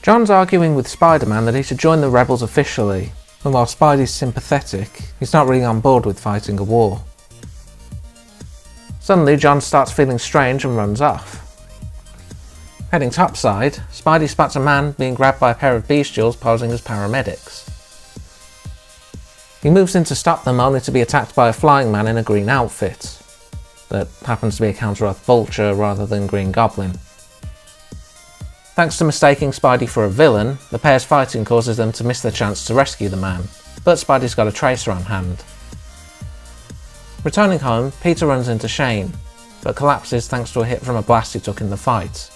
John's arguing with Spider-Man that he should join the rebels officially, and while Spidey's sympathetic, he's not really on board with fighting a war. Suddenly, John starts feeling strange and runs off. Heading topside, Spidey spots a man being grabbed by a pair of bestials posing as paramedics. He moves in to stop them only to be attacked by a flying man in a green outfit, that happens to be a Counter-Earth vulture rather than Green Goblin. Thanks to mistaking Spidey for a villain, the pair's fighting causes them to miss their chance to rescue the man, but Spidey's got a tracer on hand. Returning home, Peter runs into Shane, but collapses thanks to a hit from a blast he took in the fight.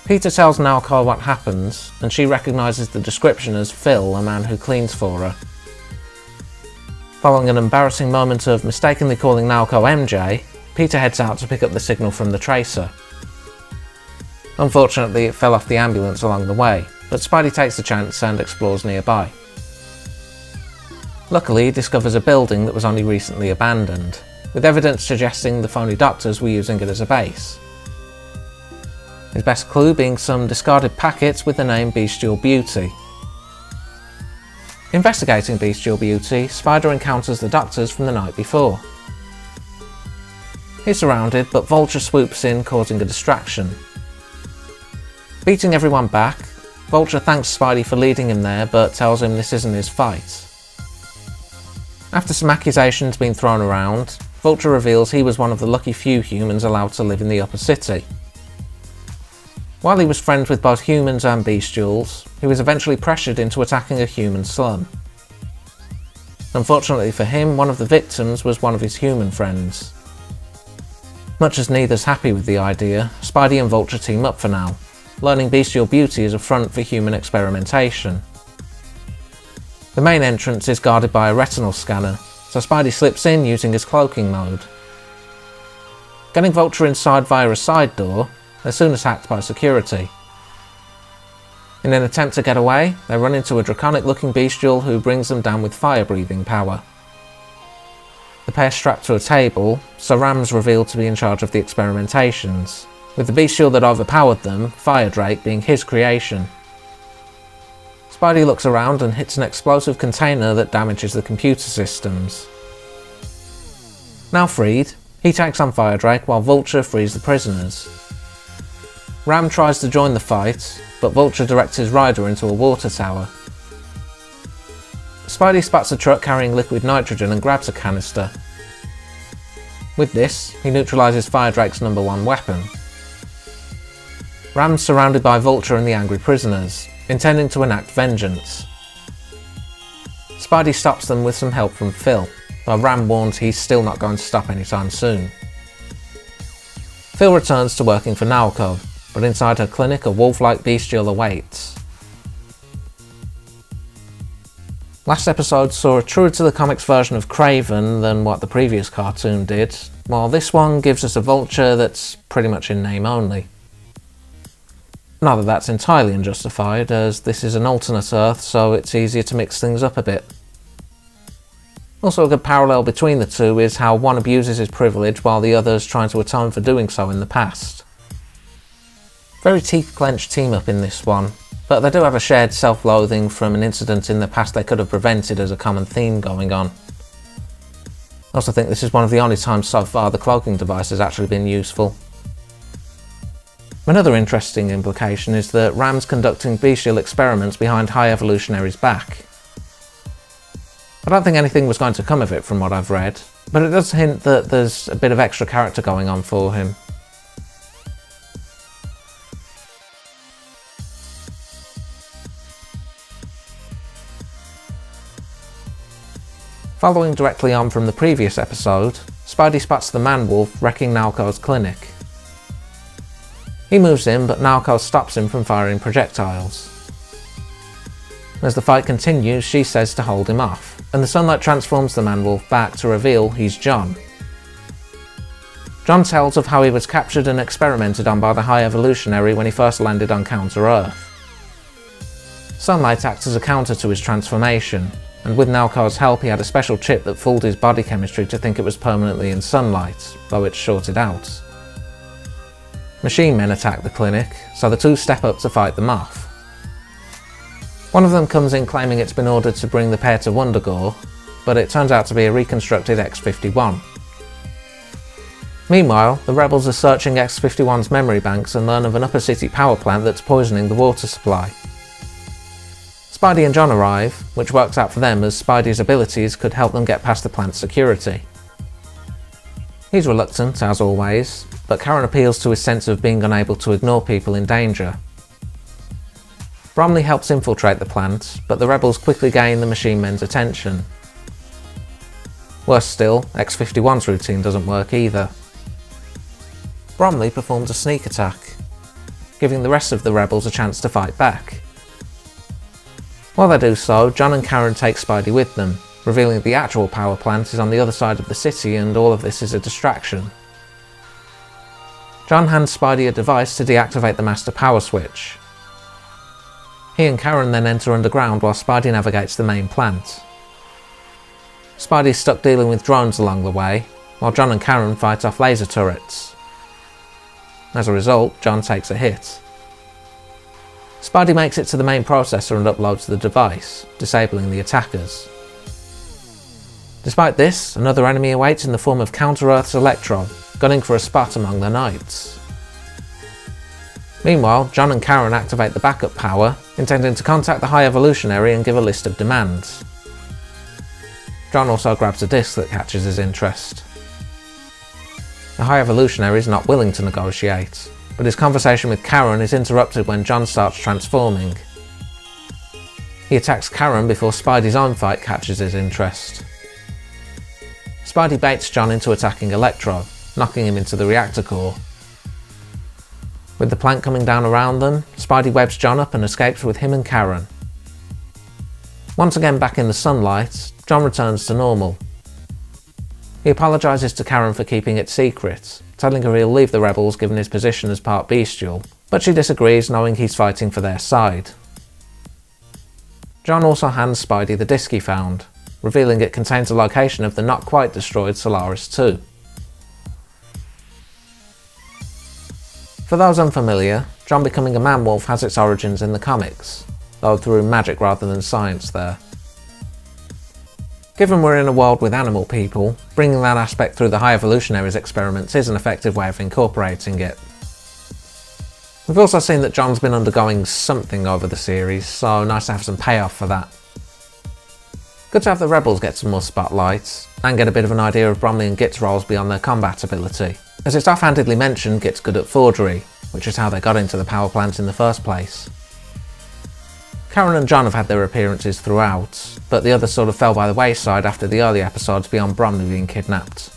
Peter tells Naoko what happens, and she recognises the description as Phil, a man who cleans for her. Following an embarrassing moment of mistakenly calling Naoko MJ, Peter heads out to pick up the signal from the tracer. Unfortunately, it fell off the ambulance along the way, but Spidey takes the chance and explores nearby. Luckily, he discovers a building that was only recently abandoned, with evidence suggesting the phony doctors were using it as a base. His best clue being some discarded packets with the name Bestial Beauty. Investigating Bestial Beauty, Spider encounters the doctors from the night before. He's surrounded, but Vulture swoops in, causing a distraction. Beating everyone back, Vulture thanks Spidey for leading him there, but tells him this isn't his fight. After some accusations being thrown around, Vulture reveals he was one of the lucky few humans allowed to live in the upper city. While he was friends with both humans and bestials, he was eventually pressured into attacking a human slum. Unfortunately for him, one of the victims was one of his human friends. Much as neither's happy with the idea, Spidey and Vulture team up for now, learning Bestial Beauty is a front for human experimentation. The main entrance is guarded by a retinal scanner, so Spidey slips in using his cloaking mode. Getting Vulture inside via a side door, they're soon attacked by security. In an attempt to get away, they run into a draconic-looking bestial who brings them down with fire-breathing power. The pair strapped to a table, so Ram's revealed to be in charge of the experimentations, with the bestial that overpowered them, Fire Drake, being his creation. Spidey looks around and hits an explosive container that damages the computer systems. Now freed, he takes on Fire Drake while Vulture frees the prisoners. Ram tries to join the fight, but Vulture directs his rider into a water tower. Spidey spots a truck carrying liquid nitrogen and grabs a canister. With this, he neutralises Fire Drake's #1 weapon. Ram's surrounded by Vulture and the angry prisoners, intending to enact vengeance. Spidey stops them with some help from Phil, while Ram warns he's still not going to stop anytime soon. Phil returns to working for Naoko, but inside her clinic a wolf-like bestial awaits. Last episode saw a truer to the comics version of Kraven than what the previous cartoon did, while this one gives us a Vulture that's pretty much in name only. Not that that's entirely unjustified, as this is an alternate Earth, so it's easier to mix things up a bit. Also, a good parallel between the two is how one abuses his privilege while the other's trying to atone for doing so in the past. Very teeth-clenched team-up in this one, but they do have a shared self-loathing from an incident in the past they could have prevented as a common theme going on. I also think this is one of the only times so far the cloaking device has actually been useful. Another interesting implication is that Ram's conducting bestial experiments behind High Evolutionary's back. I don't think anything was going to come of it from what I've read, but it does hint that there's a bit of extra character going on for him. Following directly on from the previous episode, Spidey spots the man-wolf wrecking Naoko's clinic. He moves in, but Naoko stops him from firing projectiles. As the fight continues, she says to hold him off, and the sunlight transforms the man-wolf back to reveal he's John. John tells of how he was captured and experimented on by the High Evolutionary when he first landed on Counter-Earth. Sunlight acts as a counter to his transformation, and with Naoko's help he had a special chip that fooled his body chemistry to think it was permanently in sunlight, though it's shorted out. Machine men attack the clinic, so the two step up to fight them off. One of them comes in claiming it's been ordered to bring the pair to Wundagore, but it turns out to be a reconstructed X-51. Meanwhile, the rebels are searching X-51's memory banks and learn of an upper city power plant that's poisoning the water supply. Spidey and John arrive, which works out for them as Spidey's abilities could help them get past the plant's security. He's reluctant, as always, but Karen appeals to his sense of being unable to ignore people in danger. Bromley helps infiltrate the plant, but the rebels quickly gain the machine men's attention. Worse still, X-51's routine doesn't work either. Bromley performs a sneak attack, giving the rest of the rebels a chance to fight back. While they do so, John and Karen take Spidey with them, revealing the actual power plant is on the other side of the city and all of this is a distraction. John hands Spidey a device to deactivate the master power switch. He and Karen then enter underground while Spidey navigates the main plant. Spidey's stuck dealing with drones along the way, while John and Karen fight off laser turrets. As a result, John takes a hit. Spidey makes it to the main processor and uploads the device, disabling the attackers. Despite this, another enemy awaits in the form of Counter-Earth's Electro, gunning for a spot among the knights. Meanwhile, John and Karen activate the backup power, intending to contact the High Evolutionary and give a list of demands. John also grabs a disc that catches his interest. The High Evolutionary is not willing to negotiate, but his conversation with Karen is interrupted when John starts transforming. He attacks Karen before Spidey's own fight catches his interest. Spidey baits John into attacking Electro, knocking him into the reactor core. With the plant coming down around them, Spidey webs John up and escapes with him and Karen. Once again back in the sunlight, John returns to normal. He apologises to Karen for keeping it secret, telling her he'll leave the rebels given his position as part bestial, but she disagrees knowing he's fighting for their side. John also hands Spidey the disc he found, revealing it contains a location of the not quite destroyed Solaris 2. For those unfamiliar, John becoming a man-wolf has its origins in the comics, though through magic rather than science there. Given we're in a world with animal people, bringing that aspect through the High Evolutionary's experiments is an effective way of incorporating it. We've also seen that John's been undergoing something over the series, so nice to have some payoff for that. Good to have the rebels get some more spotlight, and get a bit of an idea of Bromley and Git's roles beyond their combat ability. As it's offhandedly mentioned, Git's good at forgery, which is how they got into the power plant in the first place. Karen and John have had their appearances throughout, but the others sort of fell by the wayside after the early episodes beyond Bromley being kidnapped.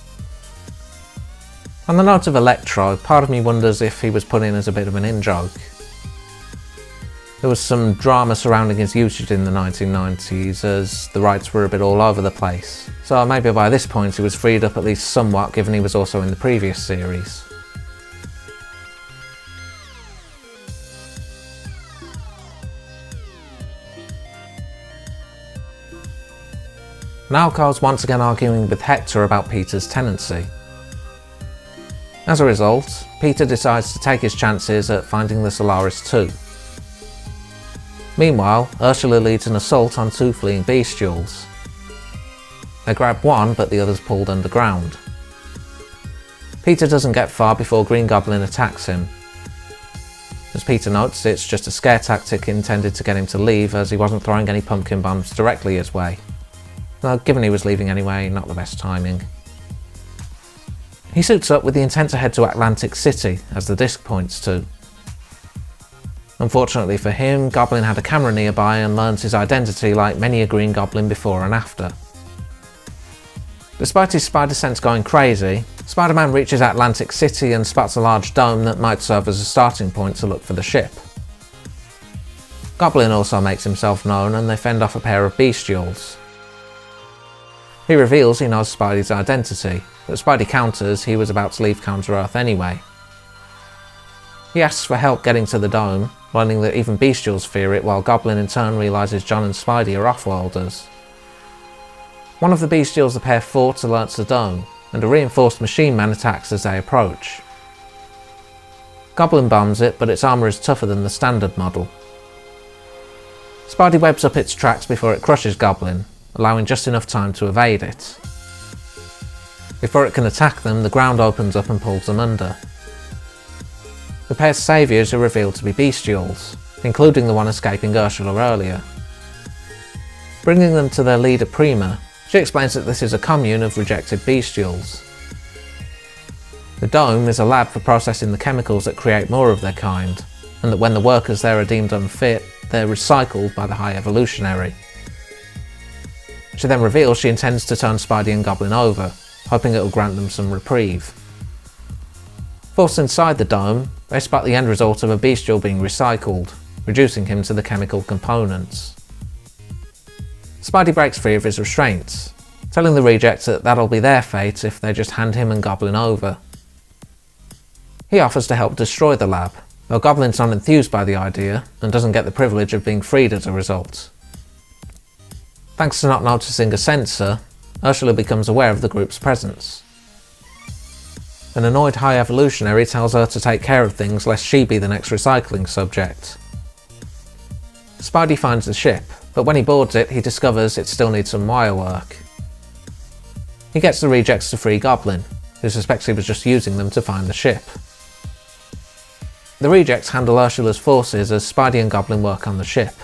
On the note of Electro, part of me wonders if he was put in as a bit of an in-joke. There was some drama surrounding his usage in the 1990s, as the rights were a bit all over the place, so maybe by this point he was freed up at least somewhat given he was also in the previous series. Nalco's once again arguing with Hector about Peter's tenancy. As a result, Peter decides to take his chances at finding the Solaris 2. Meanwhile, Ursula leads an assault on two fleeing bestials. They grab one, but the other's pulled underground. Peter doesn't get far before Green Goblin attacks him. As Peter notes, it's just a scare tactic intended to get him to leave, as he wasn't throwing any pumpkin bombs directly his way. Though given he was leaving anyway, not the best timing. He suits up with the intent to head to Atlantic City, as the disc points to. Unfortunately for him, Goblin had a camera nearby and learns his identity like many a Green Goblin before and after. Despite his spider sense going crazy, Spider-Man reaches Atlantic City and spots a large dome that might serve as a starting point to look for the ship. Goblin also makes himself known and they fend off a pair of bestials. He reveals he knows Spidey's identity, but Spidey counters he was about to leave Counter-Earth anyway. He asks for help getting to the dome, learning that even bestials fear it, while Goblin in turn realises John and Spidey are off-worlders. One of the bestials the pair fought alerts the dome, and a reinforced machine man attacks as they approach. Goblin bombs it, but its armour is tougher than the standard model. Spidey webs up its tracks before it crushes Goblin, allowing just enough time to evade it. Before it can attack them, the ground opens up and pulls them under. The pair's saviours are revealed to be bestials, including the one escaping Ursula earlier. Bringing them to their leader Prima, she explains that this is a commune of rejected bestials. The dome is a lab for processing the chemicals that create more of their kind, and that when the workers there are deemed unfit, they're recycled by the High Evolutionary. She then reveals she intends to turn Spidey and Goblin over, hoping it will grant them some reprieve. Forced inside the dome, they spot the end result of a bestial being recycled, reducing him to the chemical components. Spidey breaks free of his restraints, telling the rejects that that'll be their fate if they just hand him and Goblin over. He offers to help destroy the lab, though Goblin's not enthused by the idea and doesn't get the privilege of being freed as a result. Thanks to not noticing a sensor, Ursula becomes aware of the group's presence. An annoyed High Evolutionary tells her to take care of things lest she be the next recycling subject. Spidey finds the ship, but when he boards it, he discovers it still needs some wire work. He gets the rejects to free Goblin, who suspects he was just using them to find the ship. The rejects handle Ursula's forces as Spidey and Goblin work on the ship.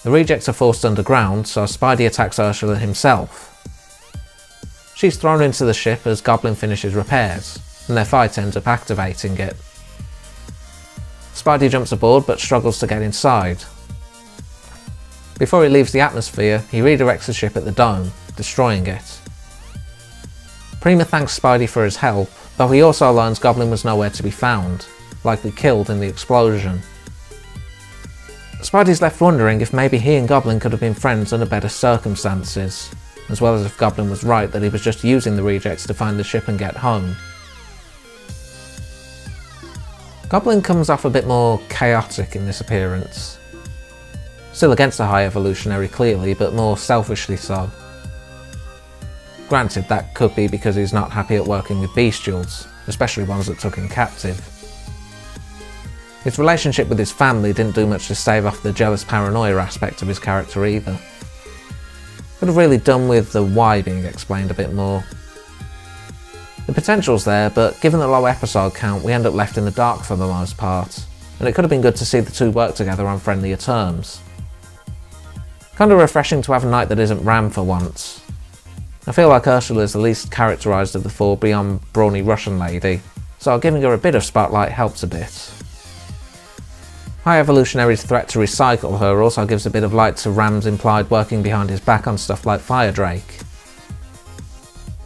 The rejects are forced underground, so Spidey attacks Ursula himself. She's thrown into the ship as Goblin finishes repairs, and their fight ends up activating it. Spidey jumps aboard but struggles to get inside. Before he leaves the atmosphere, he redirects the ship at the dome, destroying it. Prima thanks Spidey for his help, though he also learns Goblin was nowhere to be found, likely killed in the explosion. Spidey's left wondering if maybe he and Goblin could have been friends under better circumstances, as well as if Goblin was right that he was just using the rejects to find the ship and get home. Goblin comes off a bit more chaotic in this appearance. Still against the High Evolutionary clearly, but more selfishly so. Granted, that could be because he's not happy at working with bestials, especially ones that took him captive. His relationship with his family didn't do much to stave off the jealous paranoia aspect of his character either. Could have really done with the why being explained a bit more. The potential's there, but given the low episode count, we end up left in the dark for the most part, and it could have been good to see the two work together on friendlier terms. Kinda refreshing to have a night that isn't Ram for once. I feel like Ursula is the least characterised of the four beyond brawny Russian lady, so giving her a bit of spotlight helps a bit. High Evolutionary's threat to recycle her also gives a bit of light to Ram's implied working behind his back on stuff like Fire Drake.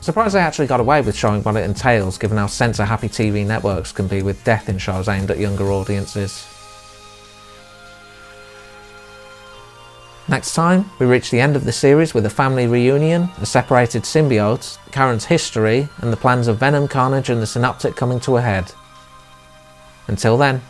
Surprised they actually got away with showing what it entails given how censor-happy TV networks can be with death in shows aimed at younger audiences. Next time, we reach the end of the series with a family reunion, a separated symbiote, Karen's history, and the plans of Venom, Carnage and the Synoptic coming to a head. Until then,